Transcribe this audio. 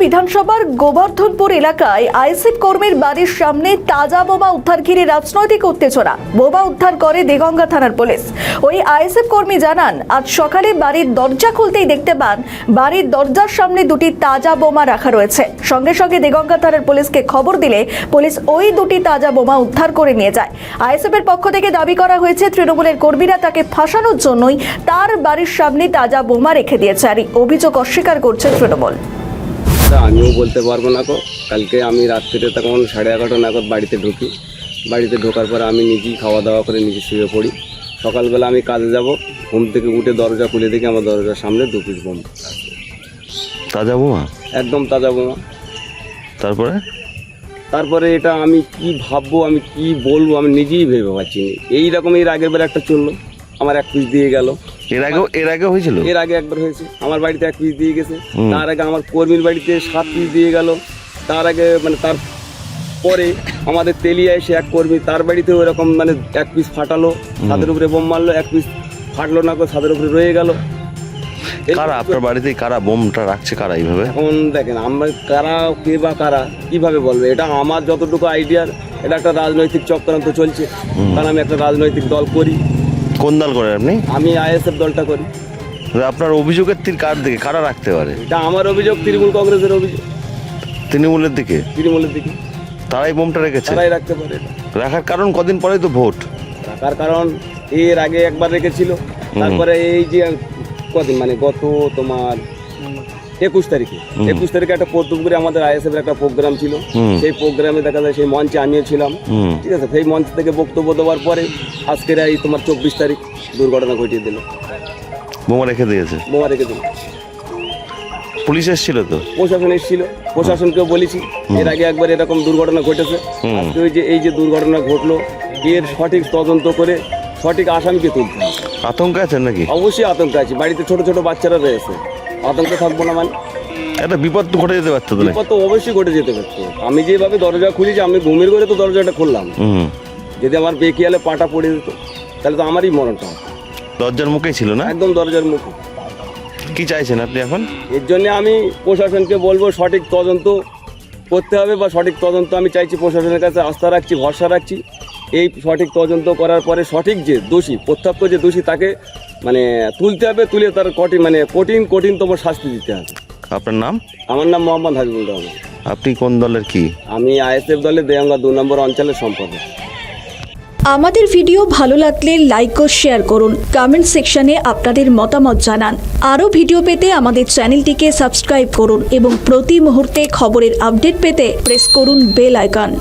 বিধানসভার গোবর্ধনপুর এলাকায় আইএসএফ কর্মীর বাড়ির সামনে তাজা বোমা উদ্ধার ঘিরে রাজনৈতিক উত্তেজনা। বোমা উদ্ধার করে দেগঙ্গা থানার পুলিশ। ওই আইএসএফ কর্মী জানান, আজ সকালে বাড়ির দরজা খুলতেই দেখতে পান বাড়ির দরজার সামনে দুটি তাজা বোমা রাখা রয়েছে। সঙ্গে সঙ্গে দেগঙ্গা থানার পুলিশকে খবর দিলে পুলিশ ওই দুটি তাজা বোমা উদ্ধার করে নিয়ে যায়। আইএসএফ এর পক্ষ থেকে দাবি করা হয়েছে, তৃণমূলের কর্মীরা তাকে ফাঁসানোর জন্যই তার বাড়ির সামনে তাজা বোমা রেখে দিয়েছে। আর এই অভিযোগ অস্বীকার করছে তৃণমূল। আমিও বলতে পারবো না গো। কালকে আমি রাত্রিতে তখন 11:30 নাগাদ বাড়িতে ঢুকি। বাড়িতে ঢোকার পরে আমি নিজেই খাওয়া দাওয়া করে নিজে শুয়ে পড়ি। সকালবেলা আমি কাজে যাব, ঘুম থেকে উঠে দরজা খুলে দেখি আমার দরজার সামনে 2 পিস বোম। তাজা বোমা? একদম তাজা বোমা। তারপরে এটা আমি কি ভাববো, আমি কি বলবো, আমি নিজেই ভেবে পাচ্ছি না। এইরকম এর আগের বার একটা চললো, আমার 1 পিস দিয়ে গেল। এর আগে হয়েছিল? এর আগে একবার হয়েছে, আমার বাড়িতে 1 পিস দিয়ে গেছে। তার আগে আমার কর্মীর বাড়িতে 7 পিস দিয়ে গেল। তার আগে তার পরে আমাদের তেলিয়া এসে এক কর্মী, তার বাড়িতে ওরকম 1 পিস ফাটালো, ছাদের উপরে বোম মারলো। 1 পিস ফাটলো না, ছাদের উপরে রয়ে গেল। কারা আপনার বাড়িতে কারা বোমটা রাখছে, কারা এইভাবে? এখন দেখেন, আমরা কারা, কে বা কারা, কিভাবে বলবে? এটা আমার যতটুকু আইডিয়ার, এটা একটা রাজনৈতিক চক্রান্ত চলছে। কারণ আমি একটা রাজনৈতিক দল করি। কোন দল করেন আপনি? আমি আইএসএফ দলটা করি। আপনার অভিযোগের তীর কার দিকে, কারা রাখতে পারে? এটা আমার অভিযোগ, তৃণমূল কংগ্রেসের অভিযোগ। তৃণমূলের দিকে? তৃণমূলের দিকে তারাই বোমটা রেখেছে? তারাই রাখতে পারে। রাখার কারণ, কদিন পরেই তো ভোট। রাখার কারণ, এর আগে একবার রেখেছিল। তারপরে এই যে কদিন গত তোমার 21 তারিখে একটা পদ্মপুরে আমাদের আইএসএফ এর একটা প্রোগ্রাম ছিল। সেই প্রোগ্রামে দেখা যায় সেই মঞ্চে আমিও ছিলাম। ঠিক আছে, সেই মঞ্চ থেকে বক্তব্য দেওয়ার পরে আজকের এই তোমার 24 তারিখ দুর্ঘটনা ঘটিয়ে দিল। বোমা রেখে দিয়েছে? বোমা রেখে দিল। পুলিশ এসেছিল তো? প্রশাসন এসেছিল, প্রশাসনকেও বলেছি। এর আগে একবার এরকম দুর্ঘটনা ঘটেছে। আজকে এই যে দুর্ঘটনা ঘটলো, এর সঠিক তদন্ত করে সঠিক আসামিকে তুলতে হবে। আতঙ্ক আছেন নাকি? অবশ্যই আতঙ্ক আছে। বাড়িতে ছোট ছোট বাচ্চারা রয়েছে, আতঙ্কে থাকবো না? একটা বিপদ তো ঘটে যেতে পারতো। বিপদ তো অবশ্যই ঘটে যেতে পারতো। আমি যেভাবে দরজা খুলেছি, আমি ঘুমের ঘরে তো দরজাটা খুললাম। যদি আমার বেকিয়ালে পাটা পড়ে যেত, তাহলে তো আমারই মরণটা হতো। দরজার মুখেই ছিল না? একদম দরজার মুখে। কি চাইছেন আপনি এখন? এর জন্য আমি প্রশাসনকে বলবো, সঠিক তদন্ত করতে হবে, বা সঠিক তদন্ত আমি চাইছি। প্রশাসনের কাছে আস্থা রাখছি, ভরসা রাখছি। এই সঠিক তদন্ত করার পরে সঠিক যে দোষী, প্রত্যক্ষ যে দোষী, তাকে তুলতে হবে। তুলে তার কঠিনতম শাস্তি দিতে হবে। আপনার নাম? আমার নাম মোহাম্মদ হাবিবুর রহমান। আপনি কোন দলের কি? আমি আইএসএফ দলের দেগঙ্গা 2 নম্বর অঞ্চলের সম্পাদক। আমাদের ভিডিও ভালো লাগলে লাইক ও শেয়ার করুন। কমেন্ট সেকশনে আপনাদের মতামত জানান। আরও ভিডিও পেতে আমাদের চ্যানেলটিকে সাবস্ক্রাইব করুন এবং প্রতি মুহূর্তে খবরের আপডেট পেতে প্রেস করুন বেল আইকন।